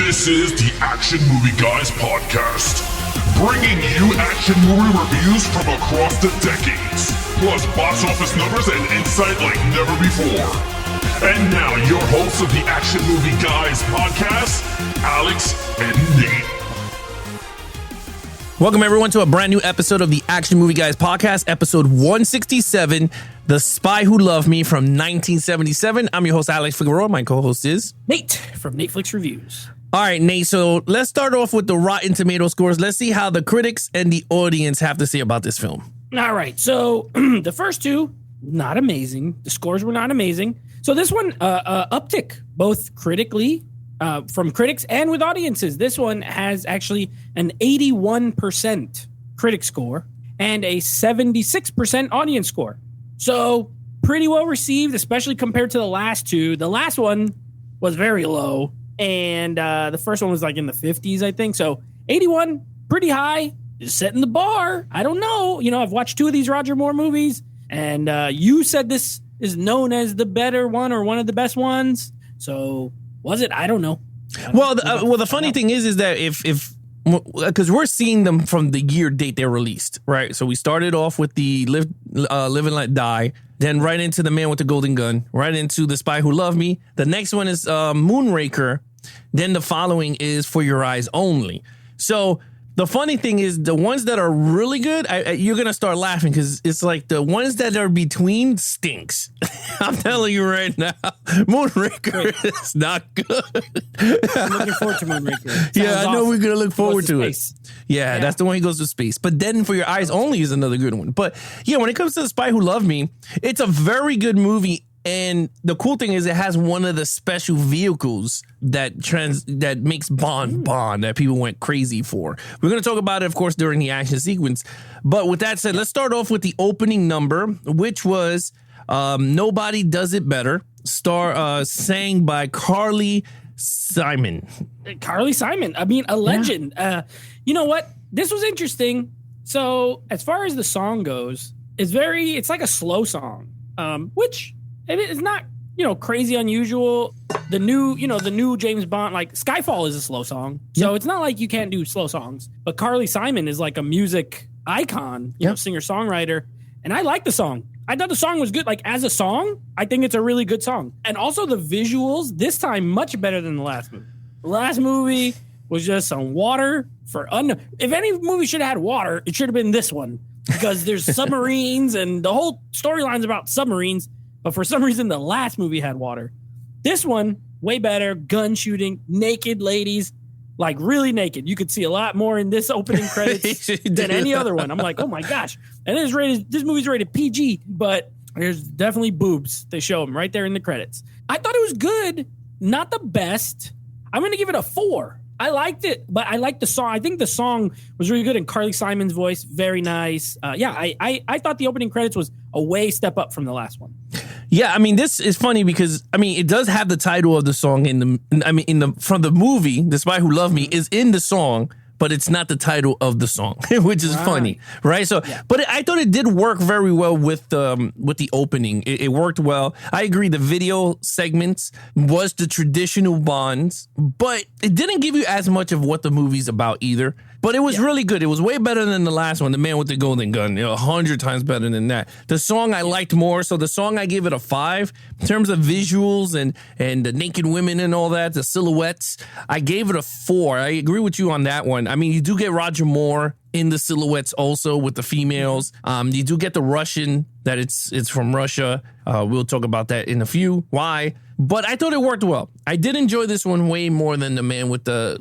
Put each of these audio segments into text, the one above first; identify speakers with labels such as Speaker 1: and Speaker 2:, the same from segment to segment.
Speaker 1: This is the Action Movie Guys podcast, bringing you action movie reviews from across the decades, plus box office numbers and insight like never before. And now, your hosts of the Action Movie Guys podcast, Alex and Nate.
Speaker 2: Welcome, everyone, to a brand new episode of the Action Movie Guys podcast, episode 167, The Spy Who Loved Me from 1977. I'm your host, Alex Figueroa. My co-host is
Speaker 3: Nate from Netflix Reviews.
Speaker 2: All right, Nate, so let's start off with the Rotten Tomato scores. Let's see how the critics and the audience have to say about this film.
Speaker 3: All right, so the first two, not amazing. The scores were not amazing. So this one, uptick, both critically, from critics and with audiences. This one has actually an 81% critic score and a 76% audience score. So pretty well received, especially compared to the last two. The last one was very low, and the first one was like in the 50s, I think. So 81, pretty high, just setting the bar. I don't know. You know, I've watched two of these Roger Moore movies, and you said this is known as the better one or one of the best ones. So was it? I don't know.
Speaker 2: Well, the funny thing is that if because we're seeing them from the year date they're released, right? So we started off with the Live and Let Die, then right into The Man with the Golden Gun, right into The Spy Who Loved Me. The next one is Moonraker. Then the following is For Your Eyes Only. So the funny thing is the ones that are really good, you're going to start laughing because it's like the ones that are between stinks. I'm telling you right now, Moonraker is not good.
Speaker 3: I'm looking forward to Moonraker.
Speaker 2: Yeah, I know we're going to look forward to it.
Speaker 3: Space.
Speaker 2: Yeah, that's the one he goes to space. But then For Your Eyes Only is another good one. But yeah, when it comes to The Spy Who Loved Me, it's a very good movie. And the cool thing is it has one of the special vehicles that makes Bond that people went crazy for. We're going to talk about it, of course, during the action sequence. But with that said, let's start off with the opening number, which was Nobody Does It Better, sang by Carly Simon.
Speaker 3: Carly Simon. I mean, a legend. Yeah. You know what? This was interesting. So as far as the song goes, it's like a slow song, which it is not, crazy unusual. The new James Bond, like Skyfall is a slow song. So it's not like you can't do slow songs. But Carly Simon is like a music icon, singer-songwriter. And I like the song. I thought the song was good. Like, as a song, I think it's a really good song. And also the visuals, this time, much better than the last movie. The last movie was just some water if any movie should have had water, it should have been this one. Because there's submarines and the whole storyline's about submarines. But for some reason, the last movie had water. This one, way better. Gun shooting, naked ladies, like really naked. You could see a lot more in this opening credits than any other one. I'm like, oh my gosh. And this movie's rated PG, but there's definitely boobs. They show them right there in the credits. I thought it was good. Not the best. I'm going to give it a 4. I liked it, but I liked the song. I think the song was really good, and Carly Simon's voice, very nice. I thought the opening credits was a way step up from the last one.
Speaker 2: Yeah, I mean, this is funny because it does have the title of the song from the movie. The Spy Who Loved Me is in the song, but it's not the title of the song, which is funny, right? So, but I thought it did work very well with the opening. It worked well. I agree. The video segments was the traditional Bonds, but it didn't give you as much of what the movie's about either. But it was really good. It was way better than the last one, The Man with the Golden Gun. 100 times better than that. The song I liked more. So the song I gave it a 5 in terms of visuals and the naked women and all that, the silhouettes. I gave it a 4. I agree with you on that one. I mean, you do get Roger Moore in the silhouettes also with the females. You do get the Russian, that it's from Russia. We'll talk about that in a few. Why? But I thought it worked well. I did enjoy this one way more than The Man with the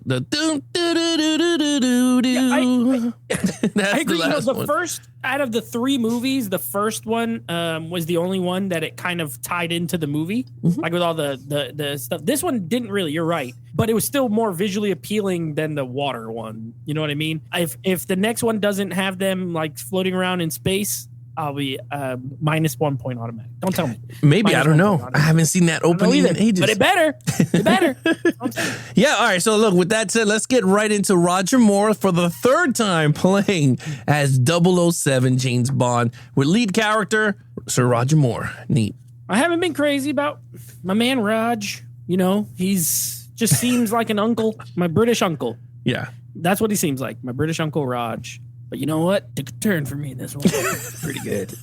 Speaker 3: I agree. The first out of the 3 movies, the first one was the only one that it kind of tied into the movie, like with all the stuff. This one didn't really. You're right, but it was still more visually appealing than the water one. You know what I mean? If the next one doesn't have them like floating around in space, I'll be minus 1 point automatic. Don't tell me.
Speaker 2: Maybe, I don't know. I haven't seen that opening in ages.
Speaker 3: But it better. It better.
Speaker 2: Yeah, all right. So look, with that said, let's get right into Roger Moore for the 3rd time playing as 007 James Bond with lead character Sir Roger Moore. Neat.
Speaker 3: I haven't been crazy about my man Raj. You know, he's just seems like an uncle, my British uncle.
Speaker 2: Yeah.
Speaker 3: That's what he seems like, my British Uncle Raj. But you know what? Took a turn for me in this one. Pretty good.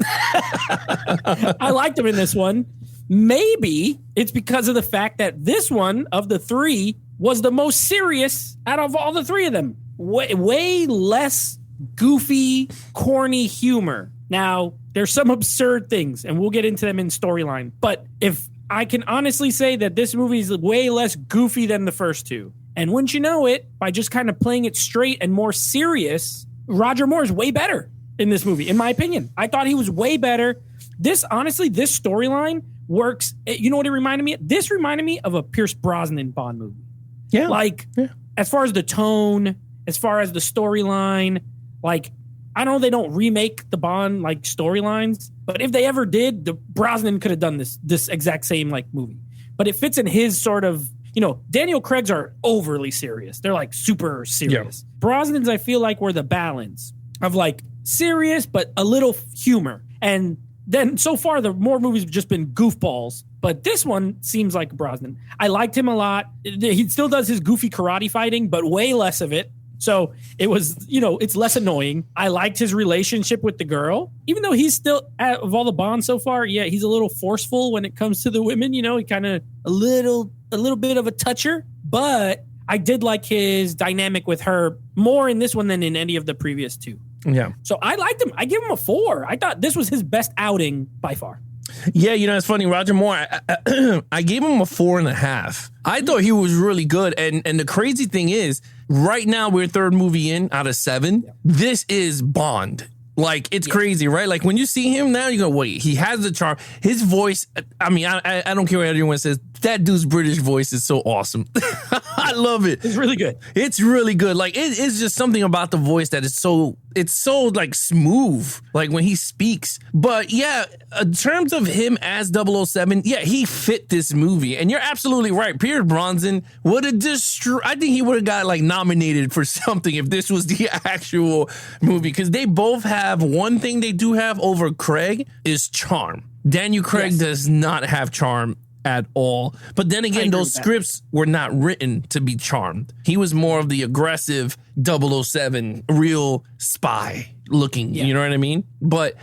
Speaker 3: I liked him in this one. Maybe it's because of the fact that this one of the three was the most serious out of all the three of them. Way less goofy, corny humor. Now, there's some absurd things, and we'll get into them in storyline. But if I can honestly say that this movie is way less goofy than the first two. And wouldn't you know it, by just kind of playing it straight and more serious, Roger Moore is way better in this movie, in my opinion. I thought he was way better. This storyline works. You know what it reminded me of? This reminded me of a Pierce Brosnan Bond movie.
Speaker 2: Yeah.
Speaker 3: As far as the tone, as far as the storyline, I know they don't remake the Bond storylines, but if they ever did, the Brosnan could have done this exact same movie. But it fits in his sort of, Daniel Craig's are overly serious. They're super serious. Yeah. Brosnan's, I feel were the balance of serious, but a little humor. And then so far, the more movies have just been goofballs. But this one seems like Brosnan. I liked him a lot. He still does his goofy karate fighting, but way less of it. So it was, it's less annoying. I liked his relationship with the girl, even though he's still, of all the Bonds so far, yeah, he's a little forceful when it comes to the women. He kind of a little bit of a toucher. But I did like his dynamic with her more in this one than in any of the previous two.
Speaker 2: Yeah.
Speaker 3: So I liked him. I give him a 4. I thought this was his best outing by far.
Speaker 2: Yeah, it's funny. Roger Moore, I gave him a 4.5. I thought he was really good. And the crazy thing is, right now we're third movie in out of 7. Yeah. This is Bond. It's crazy, right? When you see him now, you go, wait, he has the charm. His voice, I mean, I don't care what anyone says. That dude's British voice is so awesome. I love it.
Speaker 3: It's really good.
Speaker 2: It's really good. It's just something about the voice that is so smooth, when he speaks. But yeah, in terms of him as 007, yeah, he fit this movie. And you're absolutely right. Pierce Brosnan would have I think he would have got nominated for something if this was the actual movie. Because they both have one thing they do have over Craig is charm. Daniel Craig does not have charm at all. But then again, those scripts were not written to be charmed. He was more of the aggressive 007, real spy looking, you know what I mean? But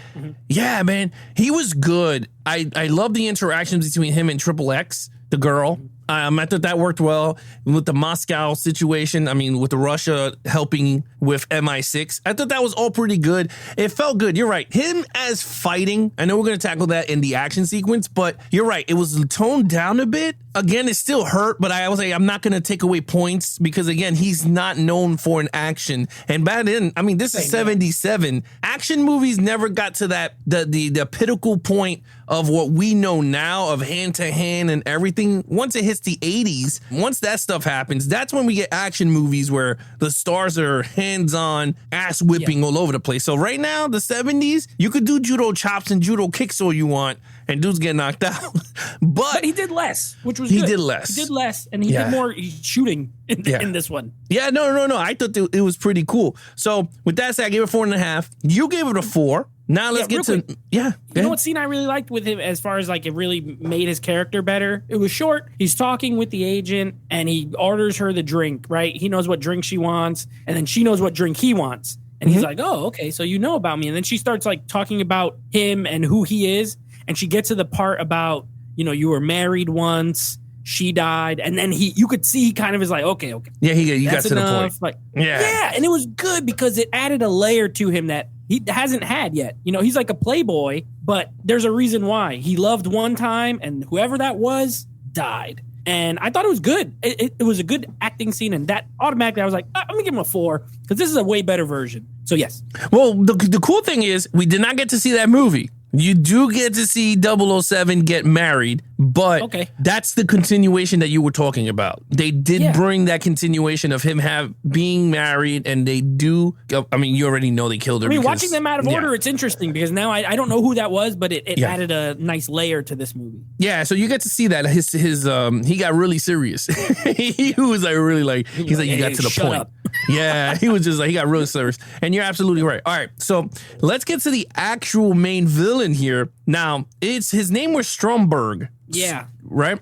Speaker 2: yeah, man, he was good. I love the interactions between him and Triple X, the girl. I thought that worked well with the Moscow situation. I mean, with the Russia helping with MI6. I thought that was all pretty good. It felt good. You're right. Him as fighting. I know we're going to tackle that in the action sequence, but you're right. It was toned down a bit. Again, it still hurt, but I was I'm not going to take away points because, again, he's not known for an action. And back then, I mean, this is 77. Action movies never got to that, the pinnacle point of what we know now of hand to hand and everything. Once it hits the 80s, once that stuff happens, that's when we get action movies where the stars are hands-on, ass whipping all over the place. So right now, the 70s, you could do judo chops and judo kicks all you want, and dudes get knocked out. But
Speaker 3: he did less, which was
Speaker 2: he
Speaker 3: good.
Speaker 2: did less.
Speaker 3: He did less, and he did more shooting in this one.
Speaker 2: Yeah, no. I thought it was pretty cool. So with that said, I gave it 4.5. You gave it a 4. Now let's get to You know what
Speaker 3: scene I really liked with him as far as it really made his character better? It was short. He's talking with the agent and he orders her the drink, right? He knows what drink she wants and then she knows what drink he wants. And he's like, oh, okay, so you know about me. And then she starts talking about him and who he is. And she gets to the part about, you were married once, she died. And then you could see he kind of is okay.
Speaker 2: Yeah, he got to the point.
Speaker 3: Yeah. And it was good because it added a layer to him that he hasn't had yet. He's like a playboy, but there's a reason why. He loved one time and whoever that was died. And I thought it was good. It was a good acting scene. And that automatically I was like, I'm going to give him a 4 because this is a way better version. So yes.
Speaker 2: Well, the cool thing is we did not get to see that movie. You do get to see 007 get married, but that's the continuation that you were talking about. They did bring that continuation of him being married, and they do. I mean, you already know they killed her.
Speaker 3: I mean, watching them out of order, it's interesting because now I don't know who that was, but it added a nice layer to this movie.
Speaker 2: Yeah, so you get to see that his he got really serious. He was really he's like, you got to the point. Up. Yeah, he was just he got really serious. And you're absolutely right. All right, so let's get to the actual main villain here. Now, his name was Stromberg.
Speaker 3: Yeah.
Speaker 2: Right?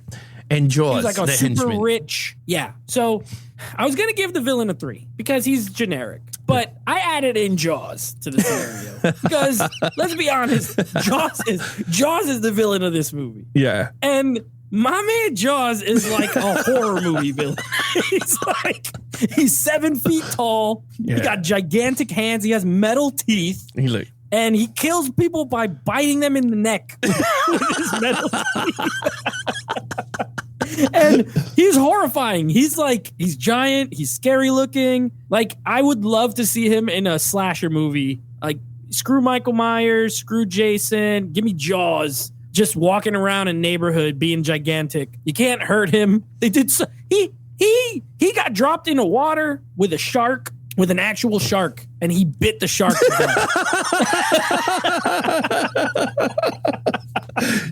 Speaker 2: And Jaws,
Speaker 3: He's like a
Speaker 2: the
Speaker 3: super
Speaker 2: henchman.
Speaker 3: rich. Yeah. So I was gonna give the villain a 3 because he's generic, but I added in Jaws to the scenario because let's be honest, Jaws is the villain of this movie,
Speaker 2: Yeah.
Speaker 3: and my man Jaws is like a horror movie villain. He's 7 feet tall.
Speaker 2: Yeah.
Speaker 3: He got gigantic hands. He has metal teeth.
Speaker 2: He like,
Speaker 3: And he kills people by biting them in the neck with his metal teeth. And he's horrifying. He's giant. He's scary looking. Like, I would love to see him in a slasher movie. Like, screw Michael Myers, screw Jason. Give me Jaws. Just walking around a neighborhood being gigantic. You can't hurt him. They did so. He got dropped into water with a shark. With an actual shark, and he bit the shark to death.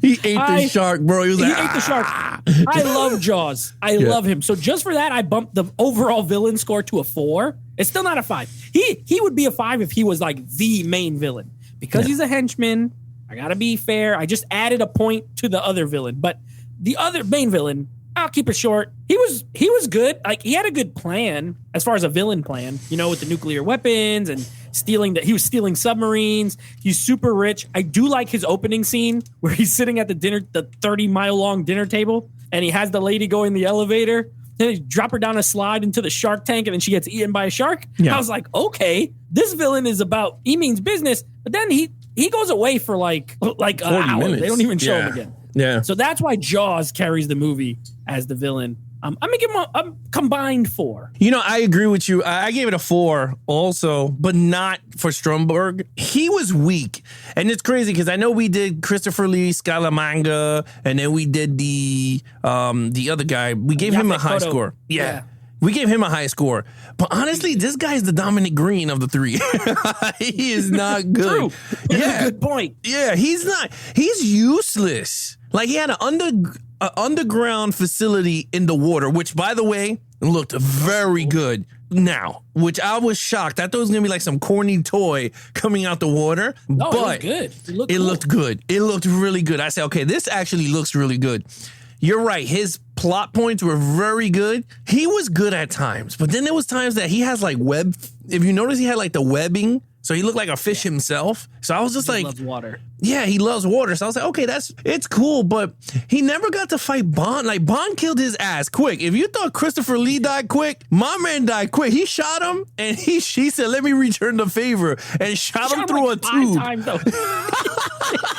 Speaker 2: he ate the shark, bro. He was like,
Speaker 3: He ate the shark. I love Jaws. I love him. So just for that, I bumped the overall villain score to a 4. It's still not a 5. He would be a 5 if he was like the main villain. Because he's a henchman, I gotta be fair. I just added a point to the other villain. But the other main villain, I'll keep it short. He was good. Like, he had a good plan as far as a villain plan, with the nuclear weapons and he was stealing submarines. He's super rich. I do like his opening scene where he's sitting at the 30-mile long dinner table, and he has the lady go in the elevator. Then he drop her down a slide into the shark tank, and then she gets eaten by a shark.
Speaker 2: Yeah.
Speaker 3: I was like, okay, this villain he means business. But then he goes away for like an hour.
Speaker 2: Minutes.
Speaker 3: They don't even show him again.
Speaker 2: Yeah.
Speaker 3: So that's why Jaws carries the movie as the villain. I'm gonna give him a combined 4.
Speaker 2: I agree with you. I gave it a 4 also, but not for Stromberg. He was weak. And it's crazy because I know we did Christopher Lee Scaramanga, and then we did the other guy. We gave him a high score. Yeah. We gave him a high score. But honestly, this guy's the Dominic Green of the 3. He is not good.
Speaker 3: True. That's a good point.
Speaker 2: Yeah, he's not. He's useless. Like, he had an underground facility in the water, which, by the way, looked very good now, which I was shocked. I thought it was going to be like some corny toy coming out the water.
Speaker 3: No,
Speaker 2: but
Speaker 3: it looked good.
Speaker 2: It looked good. It looked really good. I said, okay, this actually looks really good. You're right. His plot points were very good. He was good at times, but then there was times that he has like web. If you notice, he had like the webbing. So he looked like a fish himself. So I was just
Speaker 3: He
Speaker 2: like,
Speaker 3: loves water.
Speaker 2: yeah, he loves water. So I was like, okay, it's cool, but he never got to fight Bond. Like, Bond killed his ass quick. If you thought Christopher Lee died quick, my man died quick. He shot him, and he said, let me return the favor, and shot him through
Speaker 3: like
Speaker 2: a tube.
Speaker 3: 5 times, though.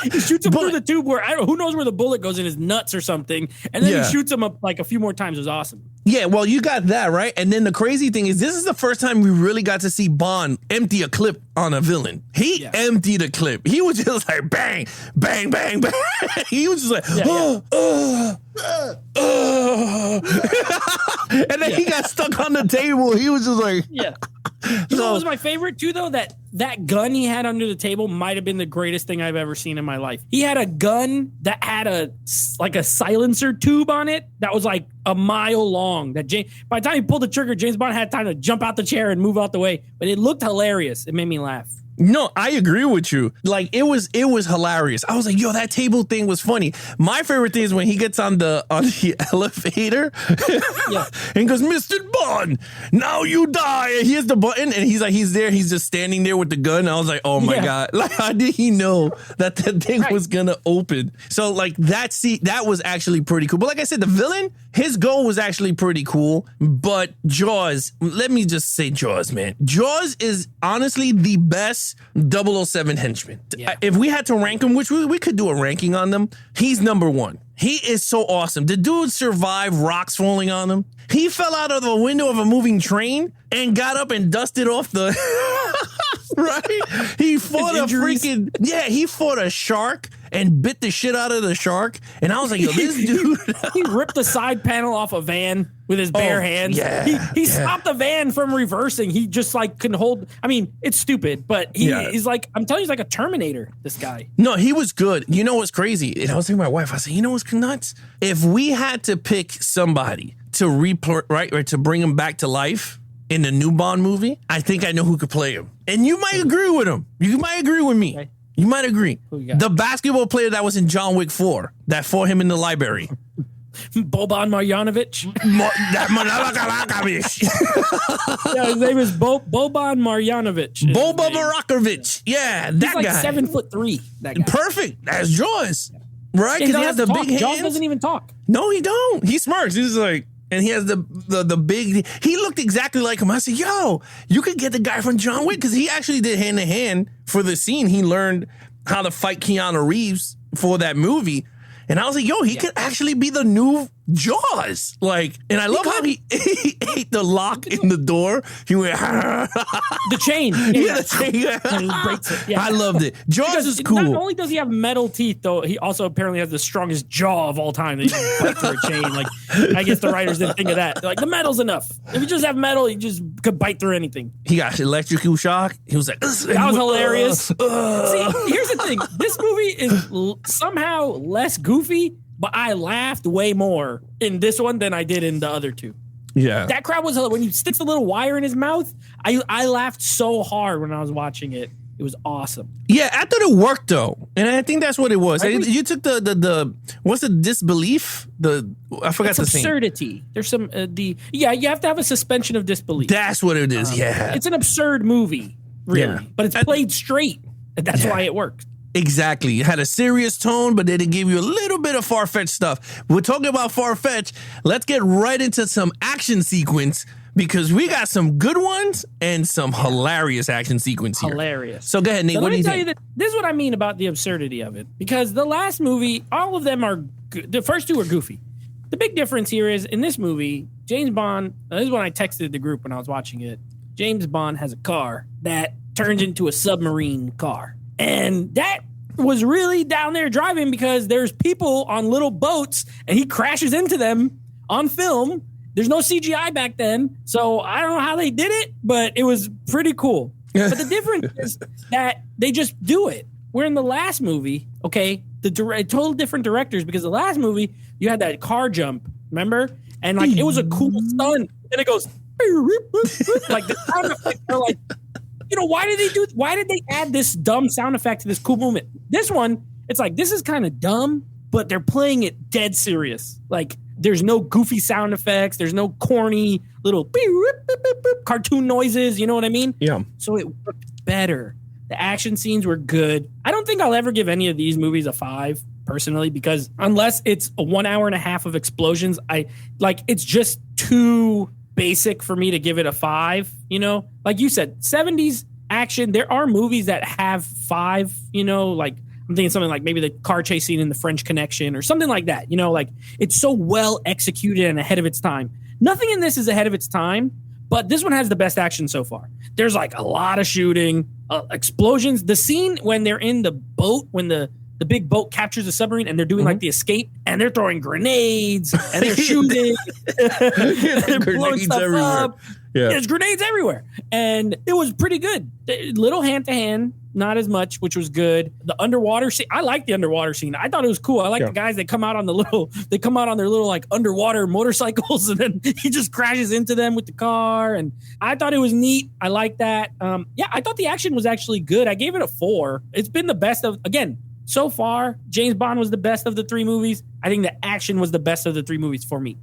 Speaker 3: He shoots him through the tube where, who knows where the bullet goes in his nuts or something, and then he shoots him up like a few more times. It was awesome.
Speaker 2: Yeah, well, you got that, right? And then the crazy thing is, this is the first time we really got to see Bond empty a clip on a villain. He emptied a clip. He was just like, bang, bang, bang, bang. He was just like, and then he got stuck on the table. He was just like,
Speaker 3: yeah. You know what was my favorite too, though? That gun he had under the table might have been the greatest thing I've ever seen in my life. He had a gun that had a silencer tube on it that was like a mile long. By the time he pulled the trigger, James Bond had time to jump out the chair and move out the way. But it looked hilarious. It made me laugh.
Speaker 2: No, I agree with you. Like, it was hilarious. I was like, yo, that table thing was funny. My favorite thing is when he gets on the elevator and he goes, Mr. Bond, now you die. And he hits the button, and he's there. He's just standing there with the gun. I was like, oh my God. Like, how did he know that thing was going to open? So, like, that was actually pretty cool. But like I said, the villain, his goal was actually pretty cool. But Jaws, let me just say Jaws, man. Jaws is honestly the best 007 henchman. Yeah. If we had to rank him, which we could do a ranking on them, he's number 1. He is so awesome. The dude survived rocks falling on him. He fell out of the window of a moving train and got up and dusted off the... right? He fought he fought a shark and bit the shit out of the shark. And I was like, yo, this dude...
Speaker 3: He ripped the side panel off a van with his bare hands.
Speaker 2: Yeah,
Speaker 3: he stopped the van from reversing. He just like couldn't hold... I mean, it's stupid, but he's like... I'm telling you, he's like a Terminator, this guy.
Speaker 2: No, he was good. You know what's crazy? And I was telling my wife, I said, you know what's nuts? If we had to pick somebody to to bring him back to life in the new Bond movie, I think I know who could play him. And you might agree with him. You might agree with me. Okay. You might agree. The basketball player that was in John Wick 4 that fought him in the library.
Speaker 3: Boban Marjanovic. Yeah, his name is Boban Marjanovic.
Speaker 2: Boba Marakovic. Yeah, that
Speaker 3: He's like
Speaker 2: guy.
Speaker 3: 7'3". That guy.
Speaker 2: Perfect. That's Jaws. Right? Because he has the big hands.
Speaker 3: Jaws doesn't even talk.
Speaker 2: No, he don't. He smirks. He's like, and he has the big. He looked exactly like him. I said, "Yo, you could get the guy from John Wick because he actually did hand to hand for the scene. He learned how to fight Keanu Reeves for that movie." And I was like, yo, he could actually be the new Jaws. Like, and I love how he ate the lock in the door. He went,
Speaker 3: the chain.
Speaker 2: Yeah, the chain.
Speaker 3: And he breaks it. Yeah.
Speaker 2: I loved it. Jaws is cool.
Speaker 3: Not only does he have metal teeth, though, he also apparently has the strongest jaw of all time. That you can bite through a chain. Like, I guess the writers didn't think of that. They're like, the metal's enough. If you just have metal, you just could bite through anything.
Speaker 2: He got electrical shock. He was like,
Speaker 3: that was hilarious. See, here's the thing. This movie is somehow less goofy, but I laughed way more in this one than I did in the other two.
Speaker 2: Yeah.
Speaker 3: That crowd was, when he sticks a little wire in his mouth, I laughed so hard when I was watching it. It was awesome.
Speaker 2: Yeah, I thought it worked though, and I think that's what it was. You took the what's the disbelief? I forgot the
Speaker 3: absurdity.
Speaker 2: Thing.
Speaker 3: There's some you have to have a suspension of disbelief.
Speaker 2: That's what it is. Yeah,
Speaker 3: it's an absurd movie, really, but it's played straight. That's why it works.
Speaker 2: Exactly. It had a serious tone, but then it gave you a little bit of far-fetched stuff. We're talking about far-fetched. Let's get right into some action sequence because we got some good ones and some hilarious action sequence here.
Speaker 3: Hilarious.
Speaker 2: So go ahead, Nate.
Speaker 3: So
Speaker 2: what do you
Speaker 3: let me
Speaker 2: think?
Speaker 3: tell you that this is what I mean about the absurdity of it. Because the last movie, all of them are good. The first two are goofy. The big difference here is in this movie, James Bond, this is when I texted the group when I was watching it. James Bond has a car that turns into a submarine car. And that was really down there driving because there's people on little boats and he crashes into them on film. There's no CGI back then. So I don't know how they did it, but it was pretty cool. But the difference is that they just do it. Where in the last movie, okay, total different directors because the last movie, you had that car jump, remember? And like it was a cool stunt. And it goes like the sound effects are like, you know, why did they add this dumb sound effect to this cool movement? This one, it's like, this is kind of dumb, but they're playing it dead serious. Like, there's no goofy sound effects. There's no corny little cartoon noises. You know what I mean?
Speaker 2: Yeah.
Speaker 3: So it worked better. The action scenes were good. I don't think I'll ever give any of these movies a 5, personally, because unless it's a 1 hour and a half of explosions, it's just too basic for me to give it a 5, you know? Like you said, 70s action, there are movies that have 5, you know, like I'm thinking something like maybe the car chase scene in The French Connection or something like that, you know, like it's so well executed and ahead of its time. Nothing in this is ahead of its time, but this one has the best action so far. There's like a lot of shooting, explosions. The scene when they're in the boat, when the big boat captures the submarine and they're doing like the escape and they're throwing grenades and they're shooting and they're blowing stuff everywhere. Up. Yeah. There's grenades everywhere. And it was pretty good. Little hand to hand, not as much, which was good. The underwater scene, I like the underwater scene. I thought it was cool. I like the guys that come out on their little like underwater motorcycles and then he just crashes into them with the car. And I thought it was neat. I like that. I thought the action was actually good. I gave it a 4. It's been the best of, again, so far, James Bond was the best of the 3 movies. I think the action was the best of the 3 movies for me.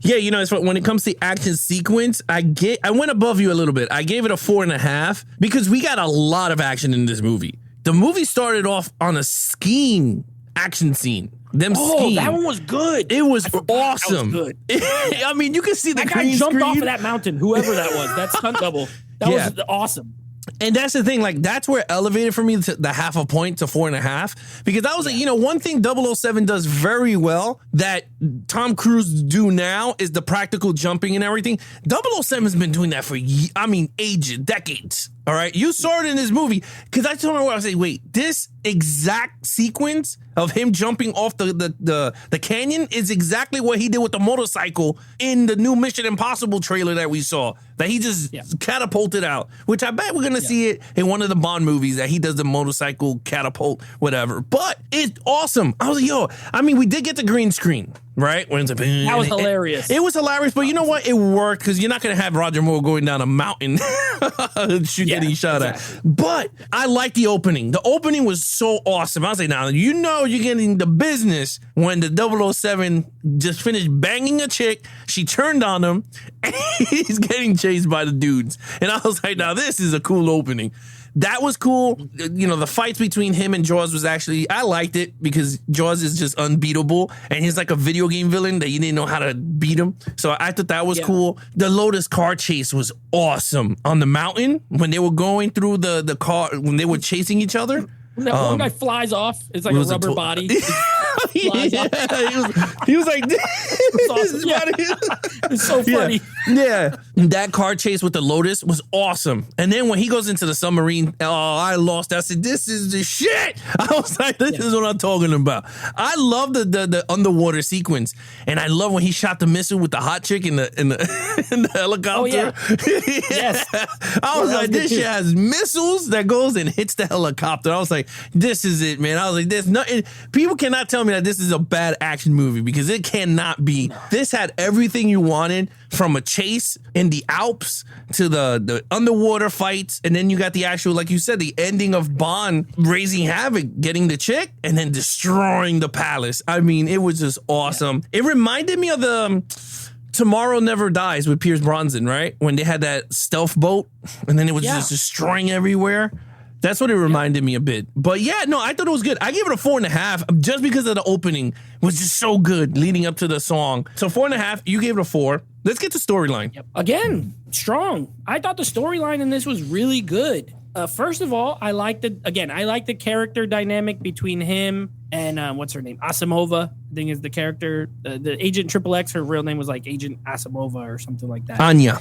Speaker 2: Yeah, you know, when it comes to action sequence, I went above you a little bit. I gave it a 4.5 because we got a lot of action in this movie. The movie started off on a skiing action scene. Skiing.
Speaker 3: That one was good.
Speaker 2: It was awesome.
Speaker 3: That was good.
Speaker 2: I mean, you can see the green
Speaker 3: guy jumped
Speaker 2: screen.
Speaker 3: off of that mountain, whoever that was. That stunt double. That was awesome.
Speaker 2: And that's the thing, like, that's where it elevated for me to the 0.5 point to 4.5. Because I was like, you know, one thing 007 does very well that Tom Cruise do now is the practical jumping and everything. 007's been doing that for, ages, decades. All right. You saw it in this movie because I told her, I was like, wait, this exact sequence of him jumping off the canyon is exactly what he did with the motorcycle in the new Mission Impossible trailer that we saw, that he just catapulted out, which I bet we're going to see it in one of the Bond movies that he does the motorcycle catapult, whatever. But it's awesome. I was like, we did get the green screen. right? When it's
Speaker 3: That was hilarious.
Speaker 2: It was hilarious, but you know what? It worked because you're not going to have Roger Moore going down a mountain getting shot at. But I like the opening. The opening was so awesome. I was like, now, you know you're getting the business when the 007 just finished banging a chick. She turned on him, and he's getting chased by the dudes. And I was like, now, this is a cool opening. That was cool. You know, the fights between him and Jaws was actually, I liked it because Jaws is just unbeatable and he's like a video game villain that you didn't know how to beat him. So I thought that was cool. The Lotus car chase was awesome on the mountain when they were going through the car, when they were chasing each other.
Speaker 3: That one guy flies off. It's like a rubber body.
Speaker 2: He was like,
Speaker 3: it's so funny.
Speaker 2: Yeah. That car chase with the Lotus was awesome. And then when he goes into the submarine, I lost. I said, this is the shit. I was like, this is what I'm talking about. I love the underwater sequence. And I love when he shot the missile with the hot chick in the helicopter.
Speaker 3: Oh, yeah. Yes.
Speaker 2: I was like, this shit has missiles that goes and hits the helicopter. I was like, this is it, man. I was like, there's nothing. People cannot tell me that this is a bad action movie because it cannot be. No. This had everything you wanted, from a chase in the Alps to the underwater fights. And then you got the actual, like you said, the ending of Bond raising havoc, getting the chick and then destroying the palace. I mean, it was just awesome. Yeah. It reminded me of the Tomorrow Never Dies with Pierce Brosnan, right? When they had that stealth boat and then it was just destroying everywhere. That's what it reminded me a bit. But yeah, no, I thought it was good. I gave it a 4.5 just because of the opening was just so good leading up to the song. So 4.5, you gave it a 4. Let's get to storyline.
Speaker 3: Yep. Again, strong. I thought the storyline in this was really good. First of all, I liked the character dynamic between him and what's her name? Asimova, I think is the character. The Agent Triple X, her real name was like Agent Asimova or something like that.
Speaker 2: Anya.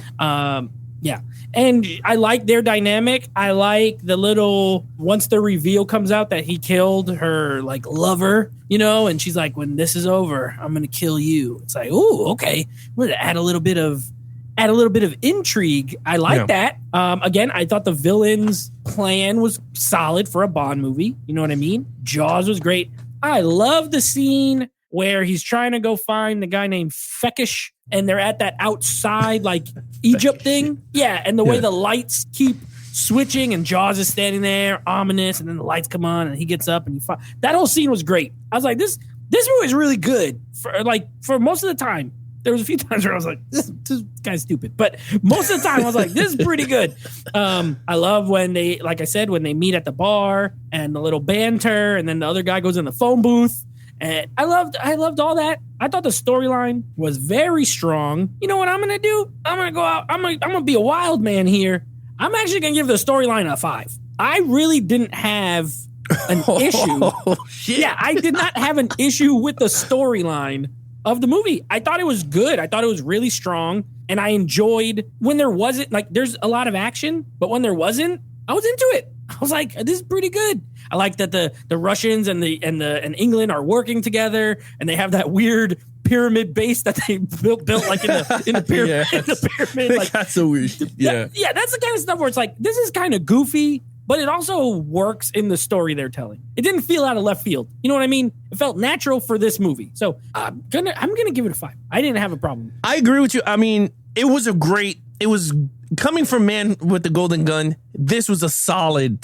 Speaker 3: Yeah. And I like their dynamic. I like the little, once the reveal comes out that he killed her like lover, you know, and she's like, when this is over, I'm going to kill you. It's like, ooh, okay. We're going to add a little bit of intrigue. I like that. Again, I thought the villain's plan was solid for a Bond movie. You know what I mean? Jaws was great. I love the scene where he's trying to go find the guy named Fekish, and they're at that outside, like, Egypt thing. Yeah, and the way the lights keep switching, and Jaws is standing there, ominous, and then the lights come on, and he gets up, and that whole scene was great. I was like, this movie is really good. For most of the time. There was a few times where I was like, this guy's stupid. But most of the time, I was like, this is pretty good. I love when they, like I said, when they meet at the bar, and the little banter, and then the other guy goes in the phone booth. And I loved all that. I thought the storyline was very strong. You know what I'm going to do? I'm going to go out. I'm going to be a wild man here. I'm actually going to give the storyline a 5. I really didn't have an issue.
Speaker 2: Shit.
Speaker 3: Yeah, I did not have an issue with the storyline of the movie. I thought it was good. I thought it was really strong. And I enjoyed when there wasn't, like, there's a lot of action, but when there wasn't, I was into it. I was like, this is pretty good. I like that the Russians and England are working together, and they have that weird pyramid base that they built like in the pyramid. In the pyramid, like,
Speaker 2: that's so weird. Yeah,
Speaker 3: that's the kind of stuff where it's like, this is kind of goofy, but it also works in the story they're telling. It didn't feel out of left field. You know what I mean? It felt natural for this movie. So I'm gonna give it a 5. I didn't have a problem.
Speaker 2: I agree with you. I mean, it was coming from Man with the Golden Gun. This was a solid.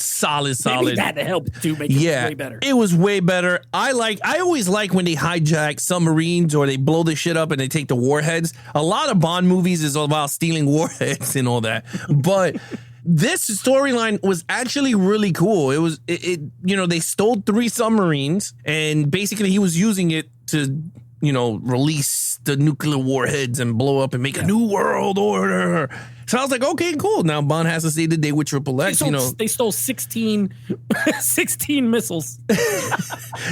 Speaker 3: Maybe that helped to make it way better.
Speaker 2: It was way better. I always like when they hijack submarines or they blow the shit up and they take the warheads. A lot of Bond movies is all about stealing warheads and all that. But this storyline was actually really cool. It was, they stole 3 submarines and basically he was using it to, release the nuclear warheads and blow up and make a new world order. So I was like, okay, cool. Now Bond has to save the day with Triple X.
Speaker 3: They stole 16 missiles.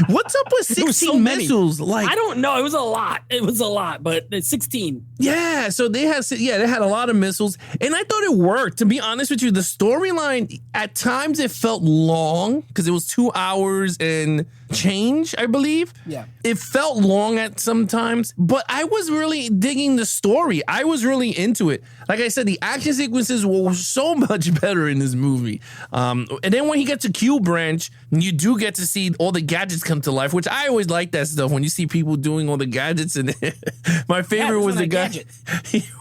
Speaker 2: What's up with 16 missiles? Like,
Speaker 3: I don't know. It was a lot, but it's 16.
Speaker 2: Yeah. So they had a lot of missiles, and I thought it worked. To be honest with you, the storyline at times it felt long because it was 2 hours and change, I believe.
Speaker 3: Yeah.
Speaker 2: It felt long at sometimes, but I was really digging the story. I was really into it. Like I said, the action sequences were so much better in this movie. And then when he gets to Q Branch, you do get to see all the gadgets come to life, which I always like that stuff when you see people doing all the gadgets. And my favorite was the guy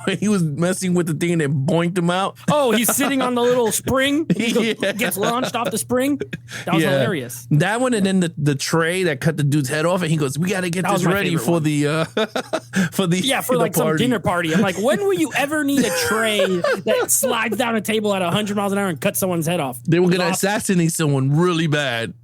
Speaker 2: when he was messing with the thing and then boinked him out.
Speaker 3: Oh, he's sitting on the little spring. He gets launched off the spring. That was hilarious.
Speaker 2: That one, and then the tray that cut the dude's head off, and he goes, "We got to get this ready for the
Speaker 3: for like some dinner party." I'm like, when will you ever need a tray that slides down a table at 100 miles an hour and cuts someone's head off?
Speaker 2: They were gonna assassinate someone really bad.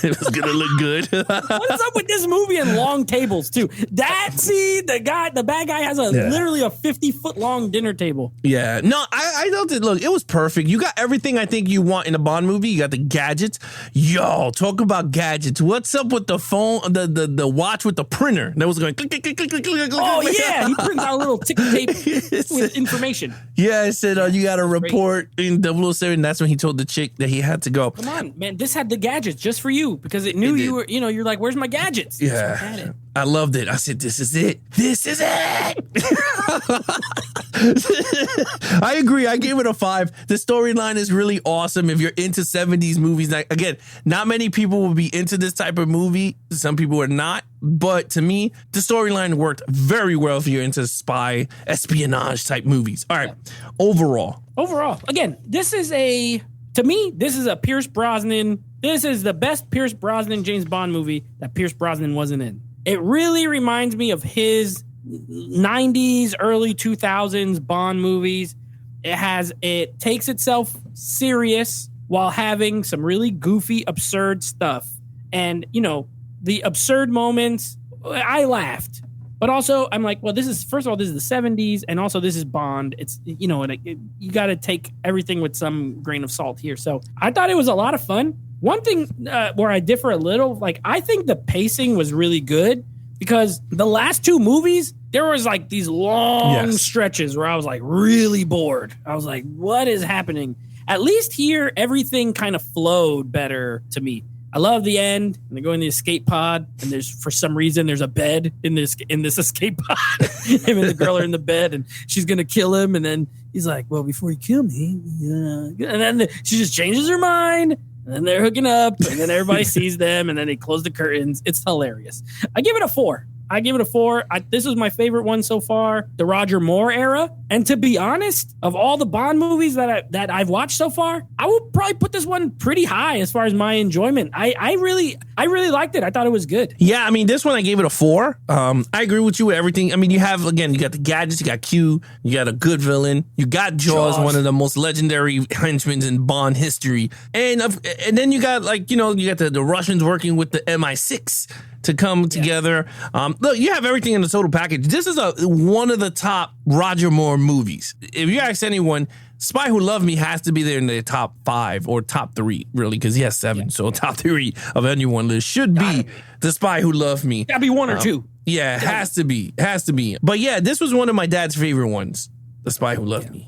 Speaker 2: It was gonna look good.
Speaker 3: What is up with this movie and long tables too? The bad guy has literally a 50-foot long dinner table.
Speaker 2: Yeah, no, I thought that. Look, it was perfect. You got everything I think you want in a Bond movie. You got the gadgets. Yo, talk about gadgets. What's up with the phone? The watch with the printer that was going click click click click click click.
Speaker 3: Oh yeah, he prints out a little tick tape with information.
Speaker 2: Yeah, I said you got to report in 007. That's when he told the chick that he had to go.
Speaker 3: Come on, man, this had the gadgets just for you because it knew you were. You're like, where's my gadgets?
Speaker 2: Yeah, I loved it. I said, this is it. This is it. I agree. I gave it a 5. The storyline is really awesome. If you're into 70s movies, again, not many people will be into this type of movie. Some people are not. But to me, the storyline worked very well if you're into spy, espionage type movies. All right. Overall,
Speaker 3: again, to me, this is a Pierce Brosnan. This is the best Pierce Brosnan James Bond movie that Pierce Brosnan wasn't in. It really reminds me of his 90s, early 2000s Bond movies. It takes itself serious while having some really goofy, absurd stuff. And, the absurd moments, I laughed. But also, I'm like, well, first of all, this is the 70s, and also this is Bond. It's, you got to take everything with some grain of salt here. So I thought it was a lot of fun. One thing where I differ a little, like, I think the pacing was really good because the last 2 movies, there was like these long stretches where I was like really bored. I was like, what is happening? At least here, everything kind of flowed better to me. I love the end, and they go in the escape pod, and for some reason there's a bed in this escape pod. Him and the girl are in the bed, and she's gonna kill him, and then he's like, "Well, before you kill me," and then she just changes her mind, and then they're hooking up, and then everybody sees them, and then they close the curtains. It's hilarious. I give it a 4. This was my favorite one so far, the Roger Moore era. And to be honest, of all the Bond movies that I've watched so far, I will probably put this one pretty high as far as my enjoyment. I really liked it. I thought it was good.
Speaker 2: Yeah, I mean, this one I gave it a 4. I agree with you with everything. I mean, you got the gadgets, you got Q, you got a good villain, you got Jaws, one of the most legendary henchmen in Bond history, and then you got you got the Russians working with the MI6 to come together. Look, you have everything in the total package. This is one of the top Roger Moore movies. If you ask anyone, Spy Who Loved Me has to be there in the top 5 or top 3, really, because he has 7. Yeah. So top 3 of anyone list should be The Spy Who Loved Me.
Speaker 3: Gotta be 1 or 2.
Speaker 2: Yeah, it has to be. But yeah, this was one of my dad's favorite ones, The Spy Who Loved Me.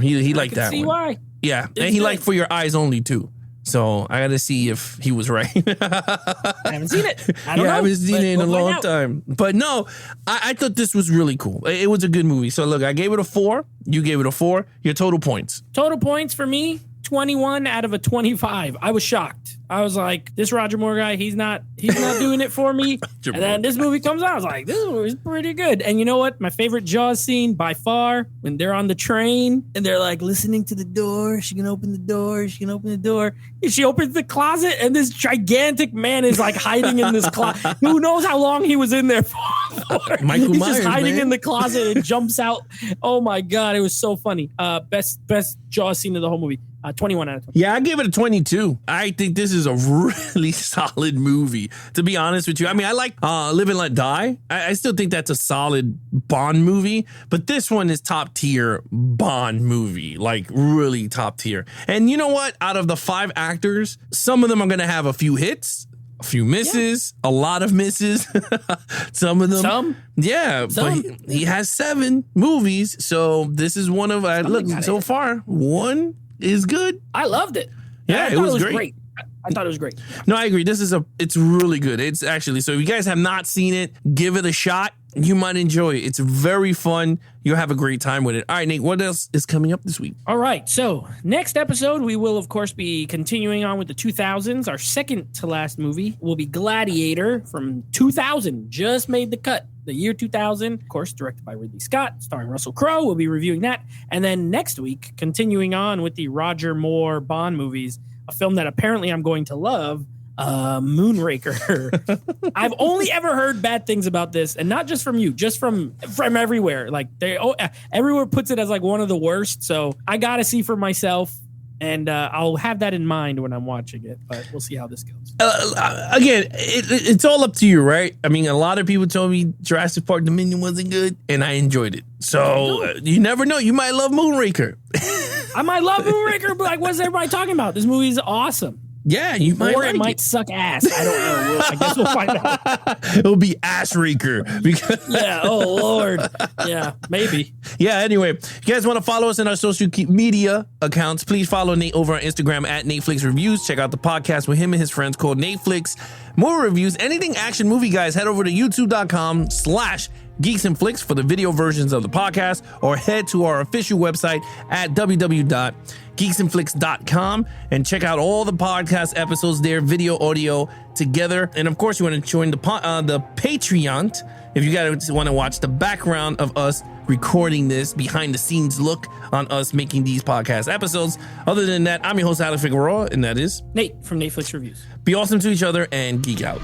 Speaker 2: He liked that one. I can see why. Yeah, and he liked For Your Eyes Only, too. So I got to see if he was right.
Speaker 3: I haven't seen it. I don't know.
Speaker 2: I haven't seen it in a long time. But no, I thought this was really cool. It was a good movie. So look, I gave it a 4. You gave it a 4. Your total points.
Speaker 3: Total points for me, 21 out of a 25. I was shocked. I was like, this Roger Moore guy, he's not doing it for me. And then this movie comes out. I was like, this movie's pretty good. And you know what? My favorite Jaws scene by far, when they're on the train and they're like listening to the door. She can open the door. She can open the door. And she opens the closet and this gigantic man is like hiding in this closet. Who knows how long he was in there for?
Speaker 2: Michael
Speaker 3: He's
Speaker 2: Myers,
Speaker 3: just hiding
Speaker 2: man.
Speaker 3: in the closet and jumps out. Oh my God. It was so funny. Best Jaws scene of the whole movie. 21 out of 20.
Speaker 2: Yeah, I give it a 22. I think this is a really solid movie, to be honest with you. I mean, I like Live and Let Die. I still think that's a solid Bond movie, but this one is top tier Bond movie, like really top tier. And you know what? Out of the 5 actors, some of them are going to have a few hits, a few misses, a lot of misses. Some of them. Yeah, but he has 7 movies. So this is one of, look, so far, 1 is good.
Speaker 3: I loved it.
Speaker 2: Yeah, it was great.
Speaker 3: I thought it was great.
Speaker 2: No, I agree. It's really good. It's actually, so if you guys have not seen it, give it a shot. You might enjoy it. It's very fun. You'll have a great time with it. All right, Nate, what else is coming up this week?
Speaker 3: All right. So next episode, we will, of course, be continuing on with the 2000s. Our second to last movie will be Gladiator from 2000. Just made the cut. The year 2000, of course, directed by Ridley Scott, starring Russell Crowe. We'll be reviewing that. And then next week, continuing on with the Roger Moore Bond movies, a film that apparently I'm going to love, Moonraker. I've only ever heard bad things about this, and not just from you, just from everywhere. Like everywhere puts it as like one of the worst. So I gotta see for myself, and I'll have that in mind when I'm watching it. But we'll see how this goes.
Speaker 2: Again, it's all up to you, right? I mean, a lot of people told me Jurassic Park Dominion wasn't good, and I enjoyed it. So you never know. You might love Moonraker.
Speaker 3: I might love Moonraker, but like, what's everybody talking about? This movie is awesome.
Speaker 2: Yeah, you might.
Speaker 3: Or
Speaker 2: like
Speaker 3: it might suck ass. I don't know. I guess we'll find out.
Speaker 2: It'll be Ass Raker.
Speaker 3: Yeah. Oh Lord. Yeah. Maybe.
Speaker 2: Yeah. Anyway, if you guys want to follow us in our social media accounts, please follow Nate over on Instagram at Nateflix Reviews. Check out the podcast with him and his friends called Nateflix. More reviews, anything action movie, guys. Head over to youtube.com/Geeks and Flicks for the video versions of the podcast, or head to our official website at www.geeksandflicks.com and check out all the podcast episodes there, video, audio together. And of course, you want to join the Patreon if you guys want to watch the background of us recording this, behind the scenes look on us making these podcast episodes. Other than that, I'm your host, Alex Figueroa, and that is
Speaker 3: Nate from Nateflix Reviews.
Speaker 2: Be awesome to each other and geek out.